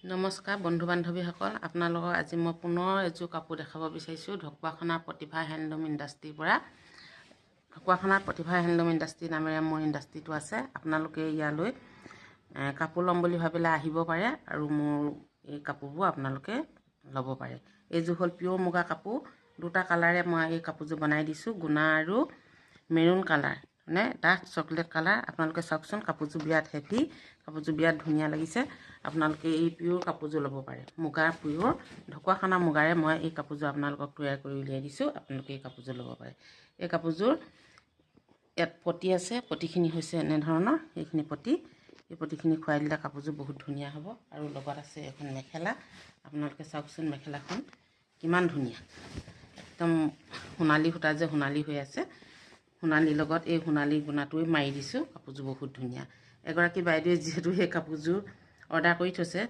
নমস্কাৰ বন্ধু বান্ধৱীসকল, আপোনালোকক আজি মই পুনৰ এযোৰ কাপোৰ দেখাব বিচাৰিছোঁ ঢকুৱাখানা প্ৰতিভা হেণ্ডলুম ইণ্ডাষ্ট্ৰিৰ পৰা। ঢকুৱাখানা প্ৰতিভা হেণ্ডলুম ইণ্ডাষ্ট্ৰি নামেৰে মোৰ ইণ্ডাষ্ট্ৰিটো আছে। আপোনালোকে ইয়ালৈ কাপোৰ ল'ম বুলি ভাবিলে আহিব পাৰে আৰু মোৰ এই কাপোৰবোৰ আপোনালোকে ল'ব পাৰে। এইযোৰ হ'ল পিয়'ৰ মুগা কাপোৰ। দুটা কালাৰে মই এই কাপোৰযোৰ বনাই দিছোঁ, গুণা আৰু মেৰুণ কালাৰ, মানে ডাৰ্ক চকলেট কালাৰ। আপোনালোকে চাওকচোন, কাপোৰযোৰ বিৰাট হেভি, কাপোৰযোৰ বিৰাট ধুনীয়া লাগিছে। আপোনালোকে এই পিয়'ৰ কাপোৰযোৰ ল'ব পাৰে, মুগাৰ পিয়'ৰ ঢকুৱাখানা মুগাৰে মই এই কাপোৰযোৰ আপোনালোকক তৈয়াৰ কৰি উলিয়াই দিছোঁ। আপোনালোকে এই কাপোৰযোৰ ল'ব পাৰে। এই কাপোৰযোৰ ইয়াত পতি আছে, পতিখিনি হৈছে এনেধৰণৰ, এইখিনি পতি। এই পতিখিনি খুৱাই দিলে কাপোৰযোৰ বহুত ধুনীয়া হ'ব। আৰু লগত আছে এখন মেখেলা। আপোনালোকে চাওকচোন, মেখেলাখন কিমান ধুনীয়া, একদম সোণালী সূতা যে সোণালী হৈ আছে, সোণালীৰ লগত এই সোণালী গুণাটোৱে মাৰি দিছোঁ। কাপোৰযোৰ বহুত ধুনীয়া। এগৰাকী বাইদেৱে যিহেতু সেই কাপোৰযোৰ অৰ্ডাৰ কৰি থৈছে,